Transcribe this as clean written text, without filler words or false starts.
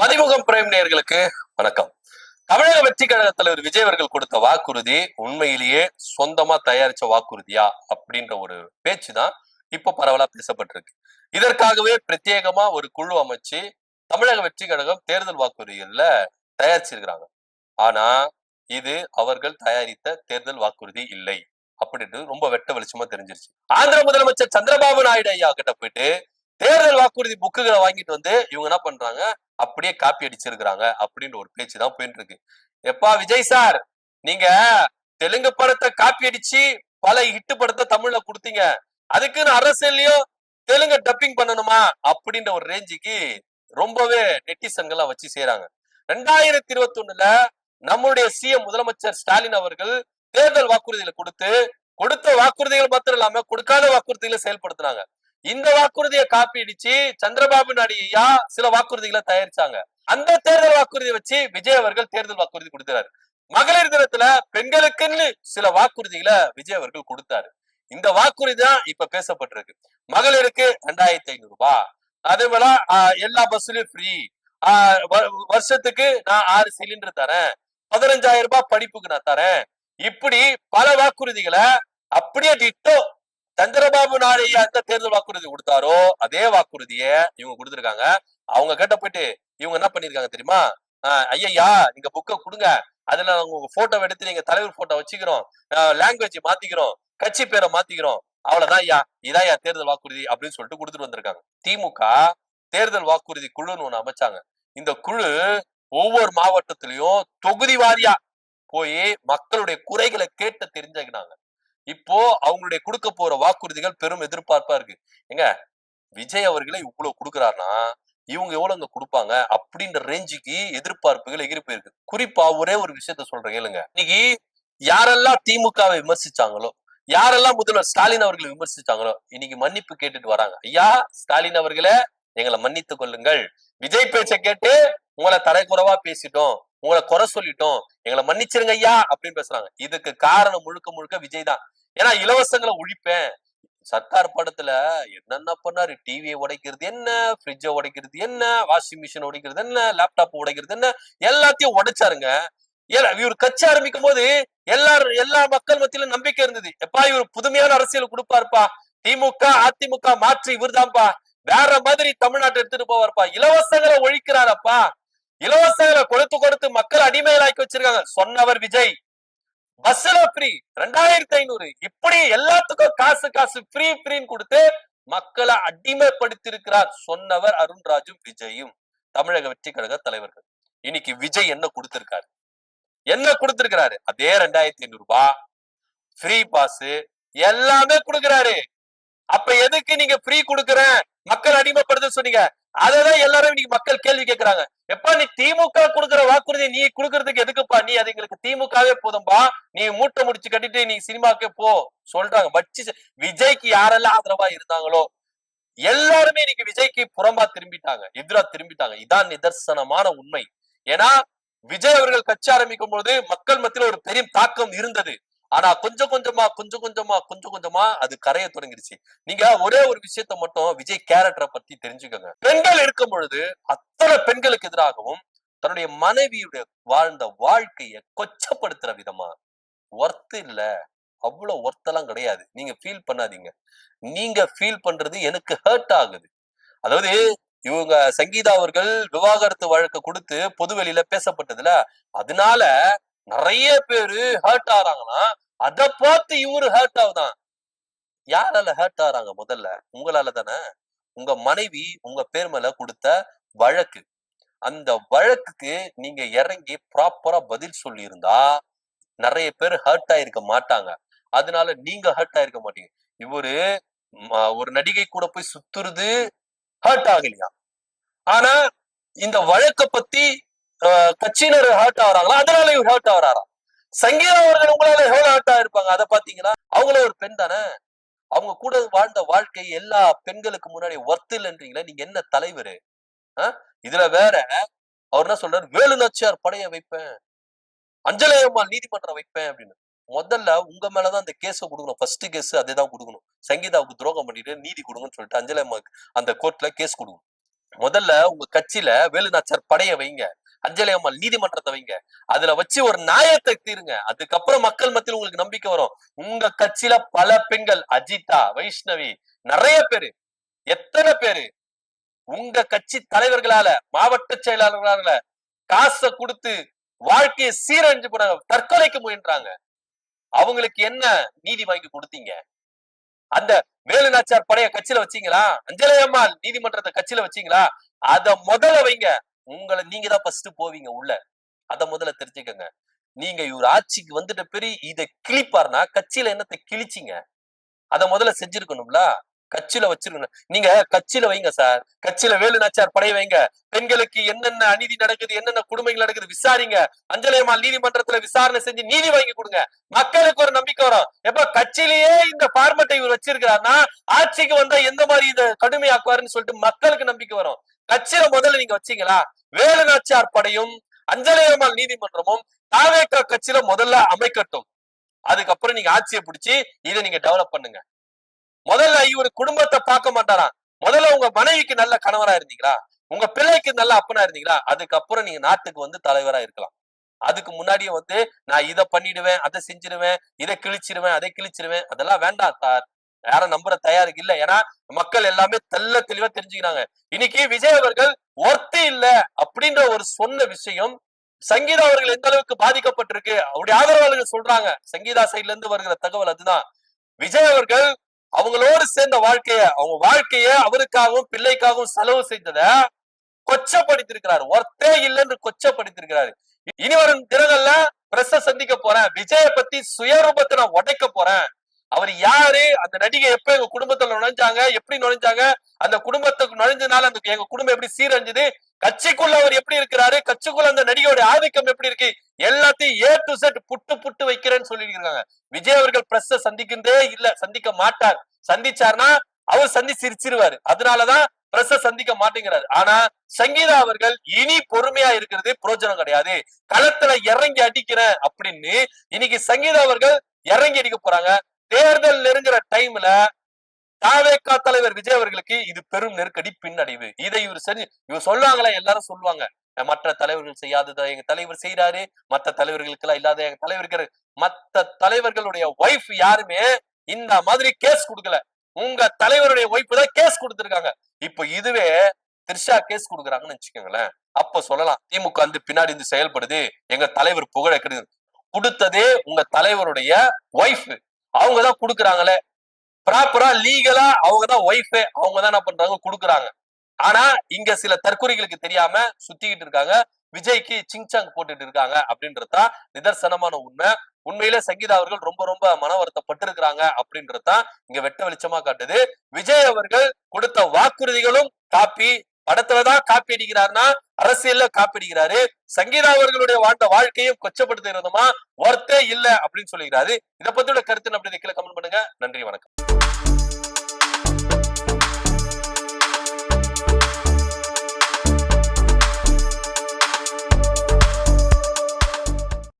Mathimugam prime நேயர்களுக்கு வணக்கம். தமிழக வெற்றி கழக தலைவர் விஜய் அவர்கள் கொடுத்த வாக்குறுதி உண்மையிலேயே சொந்தமா தயாரிச்ச வாக்குறுதியா அப்படின்ற ஒரு பேச்சு தான் இப்போ பரவலா பேசப்பட்டிருக்கு. இதற்காகவே பிரத்யேகமா ஒரு குழு அமைச்சு தமிழக வெற்றி கழகம் தேர்தல் வாக்குறுதிகள்ல தயாரிச்சிருக்கிறாங்க. ஆனா இது அவர்கள் தயாரித்த தேர்தல் வாக்குறுதி இல்லை அப்படின்றது ரொம்ப வெட்ட வெளிச்சமா தெரிஞ்சிருச்சு. ஆந்திர முதலமைச்சர் சந்திரபாபு நாயுடு ஐயா கிட்ட போயிட்டு தேர்தல் வாக்குறுதி புக்குகளை வாங்கிட்டு வந்து இவங்க என்ன பண்றாங்க, அப்படியே காப்பி அடிச்சிருக்கிறாங்க அப்படின்ற ஒரு பேச்சு தான் போயிட்டு இருக்கு. எப்பா விஜய் சார், நீங்க தெலுங்கு படத்தை காப்பி அடிச்சு பல ஹிட் படத்தை தமிழ்ல கொடுத்தீங்க, அதுக்குன்னு அரசியலையும் தெலுங்கு டப்பிங் பண்ணணுமா அப்படின்ற ஒரு ரேஞ்சுக்கு ரொம்பவே நெட்டிசன்களா வச்சு செய்யறாங்க. 2021 நம்முடைய சிஎம் முதலமைச்சர் ஸ்டாலின் அவர்கள் தேர்தல் வாக்குறுதிகளை கொடுத்த வாக்குறுதிகள் மாத்திரம் இல்லாம கொடுக்காத வாக்குறுதிகளை செயல்படுத்தினாங்க. இந்த வாக்குறுதியை காப்பி அடிச்சு சந்திரபாபு நாயுடு ஐயா சில வாக்குறுதிகளை தயாரிச்சாங்க. அந்த தேர்தல் வாக்குறுதியை வச்சு விஜய் அவர்கள் தேர்தல் வாக்குறுதி கொடுத்தாரு. மகளிர் தினத்துல பெண்களுக்குன்னு சில வாக்குறுதிகளை விஜய் அவர்கள் கொடுத்தாரு. இந்த வாக்குறுதி தான் இப்ப பேசப்பட்டிருக்கு. மகளிருக்கு 2500 ரூபாய், அதே போல எல்லா பஸ்லயும் ஃப்ரீ, வருஷத்துக்கு நான் 6 சிலிண்டர் தரேன், 15,000 ரூபாய் படிப்புக்கு நான் தரேன், இப்படி பல வாக்குறுதிகளை அப்படியே டிட்டோ சந்திரபாபு நாயுடு எந்த தேர்தல் வாக்குறுதி கொடுத்தாரோ அதே வாக்குறுதிய இவங்க கொடுத்திருக்காங்க. அவங்க கிட்ட போயிட்டு இவங்க என்ன பண்ணிருக்காங்க தெரியுமா, ஐயா நீங்க புக்க கொடுங்க, அதுல உங்க போட்டோ எடுத்து நீங்க தலைவர் போட்டோ வச்சுக்கிறோம், லாங்குவேஜ் மாத்திக்கிறோம், கட்சி பேரை மாத்திக்கிறோம், அவ்வளவுதான் ஐயா, இதான் தேர்தல் வாக்குறுதி அப்படின்னு சொல்லிட்டு கொடுத்துட்டு வந்திருக்காங்க. திமுக தேர்தல் வாக்குறுதி குழுன்னு ஒண்ணு அமைச்சாங்க. இந்த குழு ஒவ்வொரு மாவட்டத்திலையும் தொகுதி வாரியா போய் மக்களுடைய குறைகளை கேட்டு தெரிஞ்சுக்கினாங்க. இப்போ அவங்களுடைய கொடுக்க போற வாக்குறுதிகள் பெரும் எதிர்பார்ப்பா இருக்கு. எங்க விஜய் அவர்களை இவ்வளவு கொடுக்குறாருன்னா இவங்க எவ்வளவுங்க கொடுப்பாங்க அப்படின்ற ரேஞ்சுக்கு எதிர்பார்ப்புகள் எகிரி போயிருக்கு. குறிப்பா ஒரே ஒரு விஷயத்த சொல்றேன் கேளுங்க. இன்னைக்கு யாரெல்லாம் திமுகவை விமர்சிச்சாங்களோ, யாரெல்லாம் முதல்வர் ஸ்டாலின் அவர்களை விமர்சிச்சாங்களோ, இன்னைக்கு மன்னிப்பு கேட்டுட்டு வராங்க. ஐயா ஸ்டாலின் அவர்களே, எங்களை மன்னித்துக் கொள்ளுங்கள், விஜய் பேச்சை கேட்டு உங்களை தரைக்குறைவா பேசிட்டோம், உங்களை குறை சொல்லிட்டோம், எங்களை மன்னிச்சிருங்க ஐயா அப்படின்னு பேசுறாங்க. இதுக்கு காரணம் முழுக்க முழுக்க விஜய் தான். ஏன்னா இலவசங்களை ஒழிப்பேன், சர்க்கார் படத்துல என்னென்ன பண்ணாரு, டிவியை உடைக்கிறது என்ன, ஃப்ரிட்ஜை உடைக்கிறது என்ன, வாஷிங் மிஷின் உடைக்கிறது என்ன, லேப்டாப் உடைக்கிறது என்ன, எல்லாத்தையும் உடைச்சாருங்க. இவர் கட்சி ஆரம்பிக்கும் போது எல்லா மக்கள் மத்தியிலும் நம்பிக்கை இருந்தது. எப்பா இவர் புதுமையான அரசியல் கொடுப்பாருப்பா, திமுக அதிமுக மாற்றி இவர்தான்ப்பா, வேற மாதிரி தமிழ்நாட்டை எடுத்துட்டு போவார்ப்பா, இலவசங்களை ஒழிக்கிறாரப்பா, இலவசங்களை கொடுத்து மக்கள் அடிமையிலாக்கி வச்சிருக்காங்க சொன்னவர் விஜய். பஸ்ல ஃப்ரீ 2500, இப்படி எல்லாத்துக்கும் காசு ஃப்ரீன்னு கொடுத்து மக்களை அடிமைப்படுத்தி இருக்கிறார் சொன்னவர் அருண்ராஜும் விஜயும், தமிழக வெற்றி கழக தலைவர்கள். இன்னைக்கு விஜய் என்ன கொடுத்திருக்கிறாரு, அதே 2500 ரூபாய் ஃப்ரீ பாஸ் எல்லாமே கொடுக்கிறாரு. அப்ப எதுக்கு நீங்க ஃப்ரீ கொடுக்குறேன் மக்கள் அடிமைப்படுத்த சொன்னீங்க? அததான் எல்லாரும் இன்னைக்கு மக்கள் கேள்வி கேட்கிறாங்க. எப்ப நீ திமுக கொடுக்குற வாக்குறுதி நீ கொடுக்கறதுக்கு எதுக்குப்பா, நீ அது எங்களுக்கு திமுகவே போதும்பா, நீ மூட்டை முடிச்சு கட்டிட்டு நீ சினிமாக்கே போ சொல்றாங்க. வச்சு விஜய்க்கு யாரெல்லாம் ஆதரவா இருந்தாங்களோ எல்லாருமே இன்னைக்கு விஜய்க்கு புறம்பா திரும்பிட்டாங்க, எதிரா திரும்பிட்டாங்க. இதான் நிதர்சனமான உண்மை. ஏன்னா விஜய் அவர்கள் கட்சி ஆரம்பிக்கும் பொழுது மக்கள் மத்தியில ஒரு பெரிய தாக்கம் இருந்தது. ஆனா கொஞ்சம் கொஞ்சமா அது கரைய தொடங்கிருச்சு. நீங்க ஒரே ஒரு விஷயத்த மட்டும் விஜய் கேரக்டரை பத்தி தெரிஞ்சுக்கோங்க. பெண்கள் இருக்கும் பொழுது அத்தனை பெண்களுக்கு எதிராகவும் தன்னுடைய மனைவியுடைய வாழ்ந்த வாழ்க்கைய கொச்சப்படுத்துற விதமா, ஒர்த் இல்ல, அவ்வளவு ஒர்த்தெல்லாம் கிடையாது, நீங்க ஃபீல் பண்ணாதீங்க, நீங்க ஃபீல் பண்றது எனக்கு ஹர்ட் ஆகுது. அதாவது இவங்க சங்கீதா அவர்கள் விவாகரத்து வழக்கு கொடுத்து பொதுவெளியில பேசப்பட்டதுல அதனால நிறைய பேரு ஹர்ட் ஆறாங்கன்னா அத பார்த்து இவரு ஹர்ட் ஆகுதான். யாரால ஹர்ட் ஆறாங்க? முதல்ல உங்களால தானே. உங்க மனைவி உங்க பேர் மேல கொடுத்த வழக்கு, அந்த வழக்குக்கு நீங்க இறங்கி ப்ராப்பரா பதில் சொல்லி இருந்தா நிறைய பேர் ஹர்ட் ஆயிருக்க மாட்டாங்க. அதனால நீங்க ஹர்ட் ஆயிருக்க மாட்டீங்க. இவரு ஒரு நடிகை கூட போய் சுத்துறது ஹர்ட் ஆகலையா, ஆனா இந்த வழக்க பத்தி கட்சியினர் ஹர்ட் ஆகுறாங்களா, அதனால இவர் ஹர்ட் ஆகுறாரா? சங்கீதா அவர்கள் உங்களால எவ்வளவு ஹர்ட் ஆயிருப்பாங்க, அதை பாத்தீங்களா? அவங்களும் ஒரு பெண் தானே, அவங்க கூட வாழ்ந்த வாழ்க்கை எல்லா பெண்களுக்கு முன்னாடி ஒர்த் இல்லைன்றீங்களா? நீங்க என்ன தலைவரு? இதுல வேற அவர் என்ன சொல்றாரு, வேலு நாச்சியார் படைய வைப்பேன், அஞ்சலி அம்மாள் நீதிமன்றம் வைப்பேன் அப்படின்னு. முதல்ல உங்க மேலதான் அந்த கேஸ கொடுக்கணும், ஃபர்ஸ்ட் கேஸ் அதேதான் கொடுக்கணும். சங்கீதாவுக்கு துரோகம் பண்ணிட்டு நீதி கொடுங்கன்னு சொல்லிட்டு அஞ்சலி அம்மாவுக்கு அந்த கோர்ட்ல கேஸ் கொடுக்கணும். முதல்ல உங்க கட்சியில வேலுநாச்சியார் படைய வைங்க, அஞ்சலை அம்மாள் நீதிமன்றத்தை வைங்க, அதுல வச்சு ஒரு நியாயத்தை தீருங்க. அதுக்கப்புறம் மக்கள் மத்தியில் உங்களுக்கு நம்பிக்கை வரும். உங்க கட்சியில பல பெண்கள், அஜிதா, வைஷ்ணவி, நிறைய பேரு, எத்தனை பேரு உங்க கட்சி தலைவர்களால, மாவட்ட செயலாளர்களால காசை கொடுத்து வாழ்க்கையை சீரழிஞ்சு போறாங்க, தற்கொலைக்கு முயன்றாங்க. அவங்களுக்கு என்ன நீதி வாங்கி கொடுத்தீங்க? அந்த வேலுநாச்சியார் படைய கட்சியில வச்சீங்களா? அஞ்சலை அம்மாள் நீதிமன்றத்தை கட்சியில வச்சீங்களா? அத முதல்ல வைங்க. உங்களை நீங்க தான் ஃபர்ஸ்ட் போவீங்க உள்ள. அத முதல்ல தெரிஞ்சுக்கங்க. நீங்க இவர் ஆட்சிக்கு வந்துட்ட பெரிய இதை கிழிப்பார்னா கட்சியில என்னத்தை கிழிச்சிங்க? அத முதல்ல செஞ்சிருக்கணும்ல. கட்சியில வச்சிருக்கணும். நீங்க கட்சியில வைங்க சார். கட்சியில வேலுநாச்சியார் படைய வைங்க. பெண்களுக்கு என்னென்ன அநீதி நடக்குது, என்னென்ன கொடுமைகள் நடக்குது விசாரிங்க. அஞ்சலை அம்மாள் நீதிமன்றத்துல விசாரணை செஞ்சு நீதி வாங்கி கொடுங்க. மக்களுக்கு ஒரு நம்பிக்கை வரும். எப்ப கட்சியிலேயே இந்த பார்மட்டை இவர் வச்சிருக்கிறாருன்னா ஆட்சிக்கு வந்தா எந்த மாதிரி இதை கடுமையாக்குவாருன்னு சொல்லிட்டு மக்களுக்கு நம்பிக்கை வரும். கட்சியில முதல்ல நீங்க வச்சீங்களா? வேலுநாச்சியார் படையும் அஞ்சலை அம்மாள் நீதிமன்றமும் தாவேகா கட்சியில முதல்ல அமைக்கட்டும். அதுக்கப்புறம் நீங்க ஆட்சியை பிடிச்சி இதை நீங்க டெவலப் பண்ணுங்க. முதல்ல இவர் குடும்பத்தை பார்க்க மாட்டாராம். முதல்ல உங்க மனைவிக்கு நல்ல கணவரா இருந்தீங்களா? உங்க பிள்ளைக்கு நல்ல அப்பனா இருந்தீங்களா? அதுக்கப்புறம் நீங்க நாட்டுக்கு வந்து தலைவரா இருக்கலாம். அதுக்கு முன்னாடியே வந்து நான் இதை பண்ணிடுவேன், அதை செஞ்சிருவேன், இதை கிழிச்சிருவேன், அதை கிழிச்சிருவேன், அதெல்லாம் வேண்டாம் சார். யாரும் நம்புற தயாருக்கு இல்ல. ஏன்னா மக்கள் எல்லாமே தெல்ல தெளிவா தெரிஞ்சுக்கிறாங்க. இன்னைக்கு விஜய் அவர்கள் ஒர்த்து இல்ல அப்படின்ற ஒரு சொன்ன விஷயம் சங்கீதா அவர்கள் எந்த அளவுக்கு பாதிக்கப்பட்டிருக்கு அவருடைய ஆதரவாளர்கள் சொல்றாங்க. சங்கீதா சைட்ல இருந்து வருகிற தகவல் அதுதான். விஜய் அவர்கள் அவங்களோடு சேர்ந்த அவங்க வாழ்க்கைய அவருக்காகவும் பிள்ளைக்காகவும் செலவு செய்தத கொச்சப்படுத்திருக்கிறார். ஒர்த்தே இல்லைன்னு கொச்சப்படுத்திருக்கிறாரு. இனி வரும் தினங்கள்ல பிரஸ சந்திக்க போறேன், விஜய பத்தி சுயரூபத்தை நான் உடைக்க போறேன். அவர் யாரு, அந்த நடிகை எப்ப எங்க குடும்பத்துல நுழைஞ்சாங்க, எப்படி நுழைஞ்சாங்க, அந்த குடும்பத்துக்கு நுழைஞ்சதுனால அந்த எங்க குடும்பம் எப்படி சீரழிஞ்சது, கட்சிக்குள்ள அவர் எப்படி இருக்கிறாரு, கட்சிக்குள்ள அந்த நடிகையோட ஆதிக்கம் எப்படி இருக்கு, எல்லாத்தையும் A to Z புட்டு புட்டு வைக்கிறேன்னு சொல்லியிருக்காங்க. விஜய் அவர்கள் பிரஸ் சந்திக்கிறதே இல்ல, சந்திக்க மாட்டார். சந்திச்சார்னா அவர் சிரிச்சிருவாரு. அதனாலதான் பிரஸ் சந்திக்க மாட்டேங்கிறாரு. ஆனா சங்கீதா அவர்கள் இனி பொறுமையா இருக்கிறது பிரயோஜனம் கிடையாது. களத்துல இறங்கி அடிக்கிறேன் அப்படின்னு இன்னைக்கு சங்கீதா அவர்கள் இறங்கி அடிக்க போறாங்க. தேர்தல் நெருங்குற டைம்ல தாவேகா தலைவர் விஜய் அவர்களுக்கு இது பெரும் நெருக்கடி, பின்னடைவு. இதை இவர் சொல்லுவாங்களா? எல்லாரும் சொல்லுவாங்க, மற்ற தலைவர்கள் செய்யாததை எங்க தலைவர் செய்யறாரு, மற்ற தலைவர்களுக்கு எல்லாம் இல்லாத எங்க தலைவர்கள். மற்ற தலைவர்களுடைய ஒய்ஃப் யாருமே இந்த மாதிரி கேஸ் கொடுக்கல. உங்க தலைவருடைய ஒய்ஃப் தான் கேஸ் கொடுத்திருக்காங்க. இப்ப இதுவே திரிஷா கேஸ் கொடுக்குறாங்கன்னு வச்சுக்கோங்களேன். அப்ப சொல்லலாம் திமுக வந்து பின்னாடி இருந்து செயல்படுது, எங்க தலைவர் புகழ கெடுது. கொடுத்ததே உங்க தலைவருடைய ஒய்ஃப், அவங்கதான் கொடுக்குறாங்களே. ப்ராப்பரா லீகலா அவங்கதான் ஒய்ஃப், அவங்கதான் என்ன பண்றாங்க, கொடுக்குறாங்க. ஆனா இங்க சில தற்கொலைகளுக்கு தெரியாம சுத்திக்கிட்டு இருக்காங்க, விஜய்க்கு சிங்சாங் போட்டுட்டு இருக்காங்க அப்படின்றதுதான் நிதர்சனமான உண்மை. உண்மையிலே சங்கீதா அவர்கள் ரொம்ப ரொம்ப மன வருத்தப்பட்டு இருக்கிறாங்க அப்படின்றதுதான் இங்க வெட்ட வெளிச்சமா காட்டுது. விஜய் அவர்கள் கொடுத்த வாக்குறுதிகளும் காப்பி, படத்துலதான் காப்பி அடிக்கிறாருன்னா அரசியல்ல காப்பி அடிக்கிறாரு. சங்கீதா அவர்களுடைய வாழ்ந்த வாழ்க்கையும் கொச்சப்படுத்துகிறதுமா ஒர்த்தே இல்ல அப்படின்னு சொல்லிக்கிறாரு. இதை பத்தியோட கருத்து அப்படி கீழே கமெண்ட் பண்ணுங்க. நன்றி, வணக்கம்.